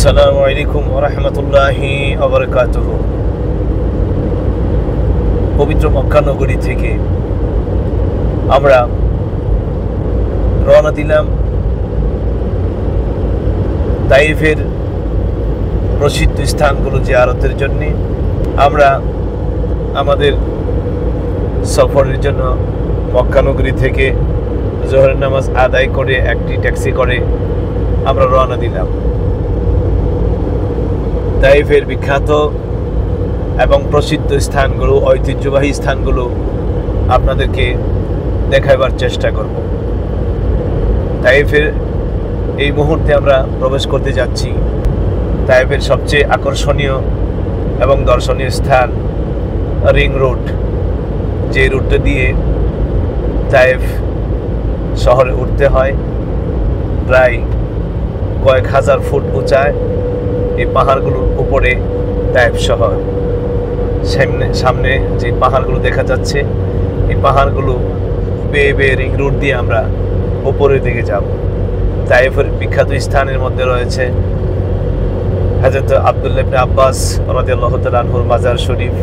আসসালামু আলাইকুম ওয়া রাহমাতুল্লাহি ওয়া বারাকাতুহু। পবিত্র মক্কা নগরী থেকে আমরা রওনা দিলাম তাইফের প্রসিদ্ধ স্থানগুলো জিয়ারতের জন্য। আমরা আমাদের সফরের জন্য মক্কা নগরী থেকে জোহরের নামাজ আদায় করে একটি ট্যাক্সি করে আমরা রওনা দিলাম। তাইফের বিখ্যাত এবং প্রসিদ্ধ স্থানগুলো, ঐতিহ্যবাহী স্থানগুলো আপনাদেরকে দেখাবার চেষ্টা করব। তাইফের এই মুহূর্তে আমরা প্রবেশ করতে যাচ্ছি। তাইফের সবচেয়ে আকর্ষণীয় এবং দর্শনীয় স্থান রিং রোড, যে রুটটা দিয়ে তাইফ শহরে উঠতে হয়। প্রায় কয়েক হাজার ফুট উঁচায় এই পাহাড়গুলোর উপরে তাইফ শহর। সামনে যে পাহাড়গুলো দেখা যাচ্ছে, এই পাহাড়গুলো বেয়ে বেয়ে রিং রোড দিয়ে আমরা উপরের দিকে যাব। তাইফের বিখ্যাত স্থানের মধ্যে রয়েছে হযরত আব্দুল্লাহ ইবনে আব্বাস রাদিয়াল্লাহু তাআলা আনহুর মাজার শরীফ,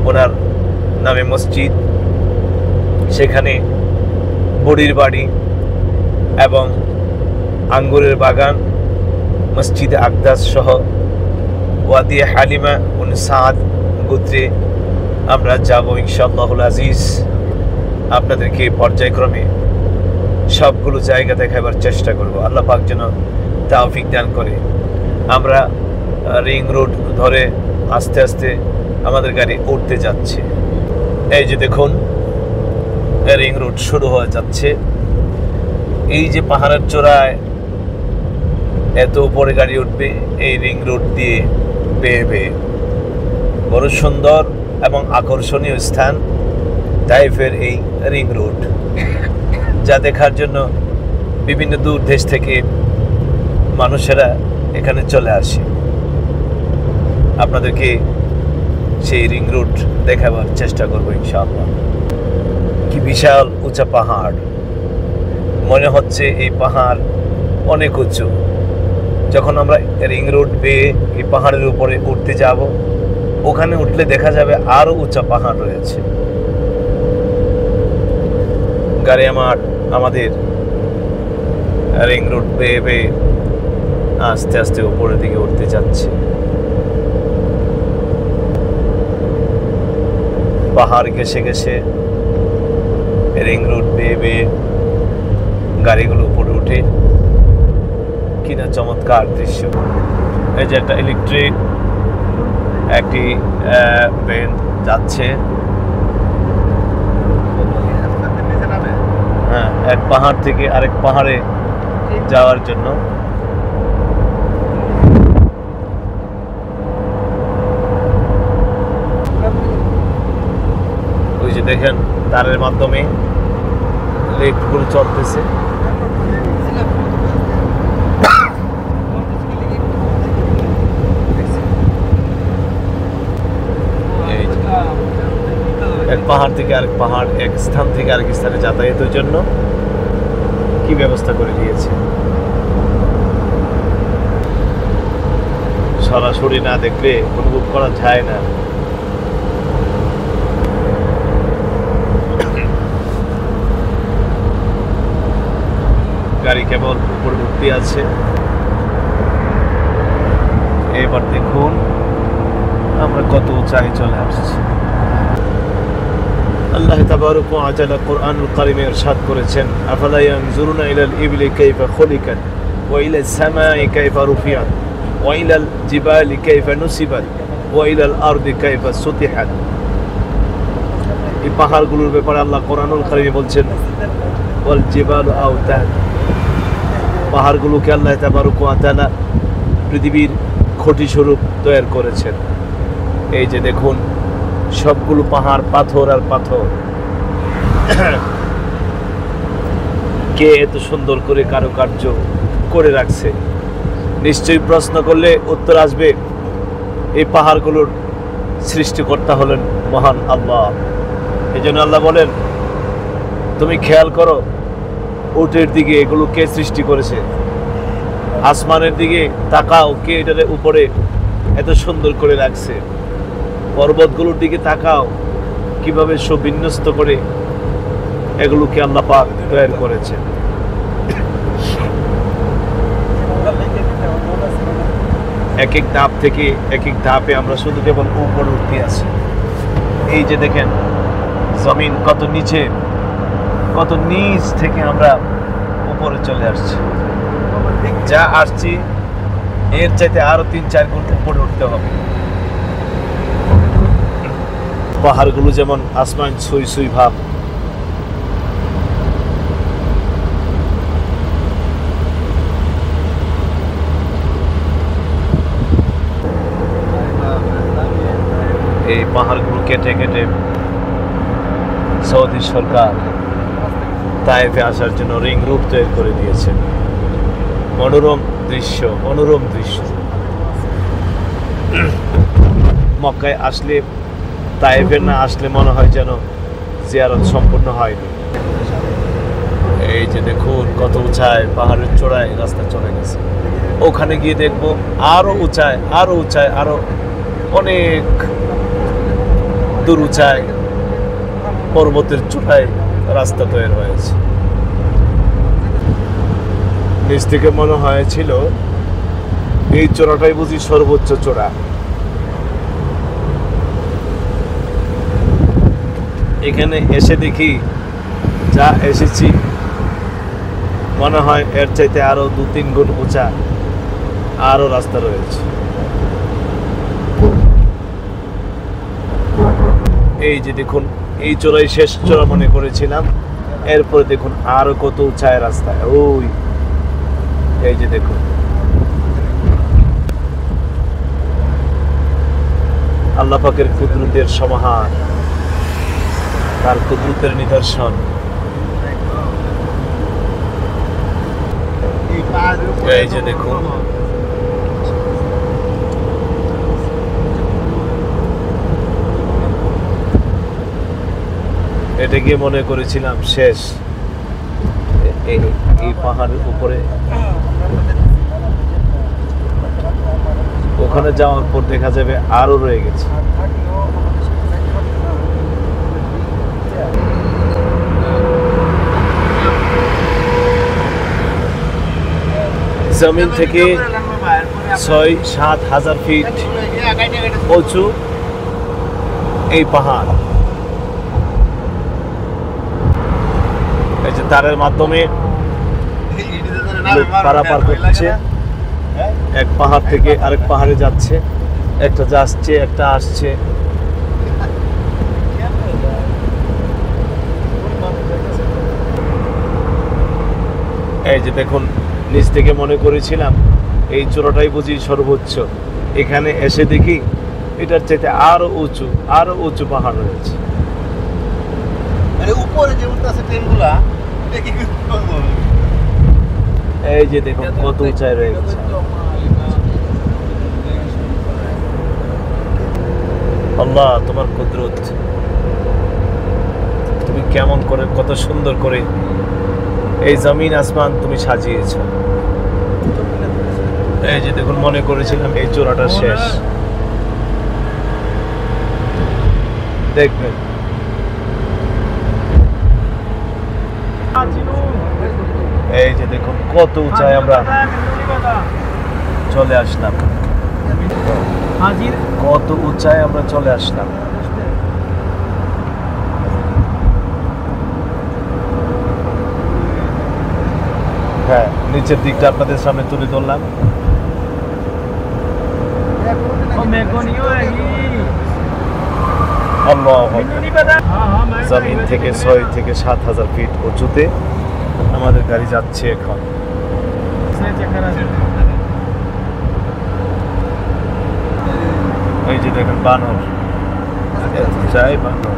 ওনার নামে মসজিদ, সেখানে বড়ির বাড়ি এবং আঙ্গুরের বাগান, মসজিদে আকদাস সহ ওয়াদি হালিমা উন সাদ গোত্রে আমরা যাব ইনশাআল্লাহুল আজিজ। আপনাদেরকে পর্যায়ক্রমে সবগুলো জায়গা দেখাবার চেষ্টা করব। আল্লাহ পাক যেন তৌফিক দান করে। আমরা রিং রোড ধরে আস্তে আস্তে আমাদের গাড়ি উঠতে যাচ্ছে। এই যে দেখুন, রিং রোড শুরু হয়ে যাচ্ছে। এই যে পাহাড়ের চূড়ায় এত উপরে গাড়ি উঠবে এই রিং রোড দিয়ে বেয়ে বেয়ে। বড় সুন্দর এবং আকর্ষণীয় স্থান তাইফের এই রিং রোড, যা দেখার জন্য বিভিন্ন দূর দেশ থেকে মানুষেরা এখানে চলে আসে। আপনাদেরকে সেই রিং রোড দেখাবার চেষ্টা করবো ইনশাআল্লাহ। কি বিশাল উঁচা পাহাড়, মনে হচ্ছে এই পাহাড় অনেক উঁচু। যখন আমরা রিং রোড বেয়ে এই পাহাড়ের উপরে উঠতে যাব, ওখানে উঠলে দেখা যাবে আরো উঁচা পাহাড় রয়েছে। গাড়ি আমাদের রিং রোড বেয়ে বেয়ে আস্তে আস্তে উপরের দিকে উঠতে যাচ্ছে। পাহাড় ঘেঁষে ঘেঁষে রিং রোড বেয়ে বেয়ে গাড়িগুলো উপরে উঠে। কিনা চমৎকার দৃশ্য। এই যে একটা ইলেকট্রিক একটি ভ্যান যাচ্ছে, হ্যাঁ, এক পাহাড় থেকে আরেক পাহাড়ে যাওয়ার জন্য। ওই যে দেখেন তারের মাধ্যমে লিফটগুলো চলতেছে। এক পাহাড় থেকে আরেক পাহাড়, এক স্থান থেকে আরেক স্থানে যাতায়াতের জন্য কি ব্যবস্থা করে দিয়েছে। সরাসরি না দেখলে অনুভব করা যায় না। গাড়ি কেবল উপরে উঠতে আছে। এবার দেখুন আমরা কত উঁচাই চলে আসছি। আল্লাহ তাবারক ওয়া তাআলা কুরআনুল কারীমে ইরশাদ করেছেন, আফালা ইয়ানজুরুনা ইলাল ইবলি কাইফা খুলিকাত ওয়া ইলাস সামাই কাইফা রুফিআত ওয়া ইলাল জিবালি কাইফা নুসিবাত ওয়া ইলাল আরদি কাইফা সুতিহাত। এই পাহাড়গুলোর ব্যাপারে আল্লাহ কুরআনুল কারীমে বলছেন, ওয়াল জিবালু আওতাদ। পাহাড়গুলোকে আল্লাহ তাবারক ওয়া তাআলা পৃথিবীর খুঁটি স্বরূপ তৈরি করেছেন। এই যে দেখুন সবগুলো পাহাড়, পাথর আর পাথর। কে এত সুন্দর করে কারুকার্য করে রাখছে? নিশ্চয়ই প্রশ্ন করলে উত্তর আসবে, এই পাহাড়গুলোর সৃষ্টিকর্তা হলেন মহান আল্লাহ। এই জন্য আল্লাহ বলেন, তুমি খেয়াল করো উটের দিকে, এগুলো কে সৃষ্টি করেছে? আসমানের দিকে তাকাও, কে এটার উপরে এত সুন্দর করে রাখছে। পর্বতগুলোর দিকে তাকাও, কিভাবে সুবিন্যস্ত করে এগুলোকে আল্লাহ পাক তৈরি করেছেন। এক এক ধাপ থেকে এক এক ধাপে আমরা শুধু কেবল উপরে উঠতে আছি। এই যে দেখেন জমিন কত নিচে, কত নিচ থেকে আমরা উপরে চলে আসছি। যা আসছি এর চাইতে আরো 3-4 গুণ উপরে উঠতে হবে। পাহাড়গুলো যেমন আসমান ছুঁই ছুঁই ভাব, এই পাহাড়গুলো কেটে কেটে সৌদি সরকার তায়েফে আসার জন্য রিং রোড তৈরি করে দিয়েছে। মনোরম দৃশ্য, মনোরম দৃশ্য। মক্কায় আসলে, তায়েফে না আসলে মনে হয় যেন জিয়ারত সম্পূর্ণ হয়নি। এই যে দেখুন কত উঁচায়, পাহাড়ের চূড়ায় রাস্তা চলে গেছে। ওখানে গিয়ে দেখবো আরো উঁচায়, আরো উঁচায়, আরো অনেক দূর উঁচায় পর্বতের চূড়ায় রাস্তা তৈরি হয়েছে। নিচ থেকে মনে হয়েছিল এই চূড়াটাই বুঝি সর্বোচ্চ চূড়া। এখানে এসে দেখি যা এসেছি মনে হয় এর চাইতে আরো 2-3 গুণ উঁচা আরো রাস্তা রয়েছে। এই যে দেখুন, এই চূড়াই শেষ চূড়া মনে করেছিলাম, এরপরে দেখুন আরো কত উঁচায় রাস্তা। ওই এই যে দেখুন, আল্লাহ পাকের কুদরতের সমাহার, তার কুদরতের নিদর্শন। এই যে দেখুন, এটা গিয়ে মনে করেছিলাম শেষ। এই পাহাড়ের উপরে ওখানে যাওয়ার পর দেখা যাবে আরো রয়ে গেছে। জমিন থেকে 6-7 হাজার ফিট উঁচু এই পাহাড়। এই যে তারের মাধ্যমে পারাপার করছে, এক পাহাড় থেকে আরেক পাহাড়ে যাচ্ছে, একটা যাচ্ছে একটা আসছে। এই যে দেখুন, নিচ থেকে মনে করেছিলাম এই চূড়াটাই বুঝি সর্বোচ্চ। এখানে এসে দেখি এটার চাইতে আরো উঁচু, আরো উঁচু পাহাড় রয়েছে। উপরে যে উঠতেছে ট্রেনগুলা, এই যে দেখুন কত উঁচায় রয়ে গেছে। আল্লাহ তোমার কুদরত, তুমি কেমন করে, কত সুন্দর করে এই জমিন আসমান তুমি সাজিয়েছ। এই যে দেখুন, মনে করেছিলাম এই চূড়াটা শেষ। দেখবেন এই যে দেখুন কত উঁচায় আমরা চলে আসলাম, কত উঁচায় আমরা চলে আসলাম। হ্যাঁ, নিচের দিকটা আপনাদের সামনে তুলে ধরলাম। জমিন থেকে 6-7 হাজার ফিট উঁচুতে আমাদের গাড়ি যাচ্ছে এখন। এই যে দেখেন বানর, যাই বানর।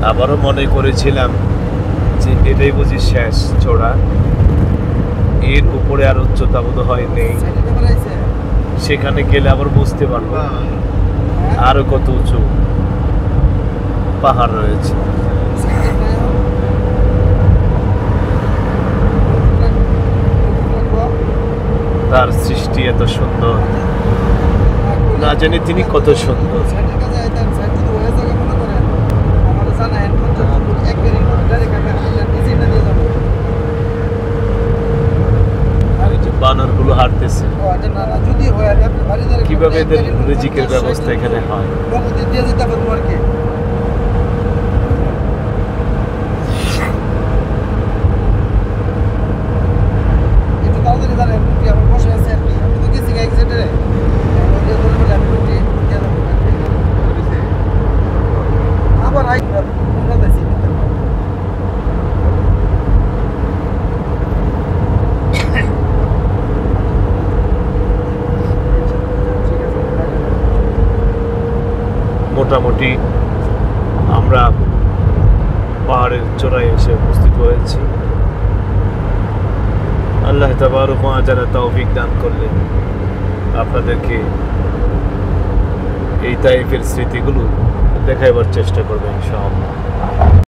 আবারও মনে করেছিলাম যে এটাই বুঝি শেষ চোড়া, এর উপরে আর উচ্চতা বোধ হয় নেই। সেখানে গেলে আবার বুঝতে পারবো আরো কত উঁচু পাহাড় রয়েছে। তার সৃষ্টি এত সুন্দর, না জানি তিনি কত সুন্দর। বানর গুলো হাঁটতেছে, কিভাবে এদের রিজিকের ব্যবস্থা এখানে হয়। মোটামুটি আমরা পাহাড়ের চূড়ায় এসে উপস্থিত হয়েছি। আল্লাহ তাবারক ওয়া তাআলা তৌফিক দান করলেন আপনাদেরকে এই তাইফের স্মৃতিগুলো দেখাইবার চেষ্টা করবেন ইনশাআল্লাহ।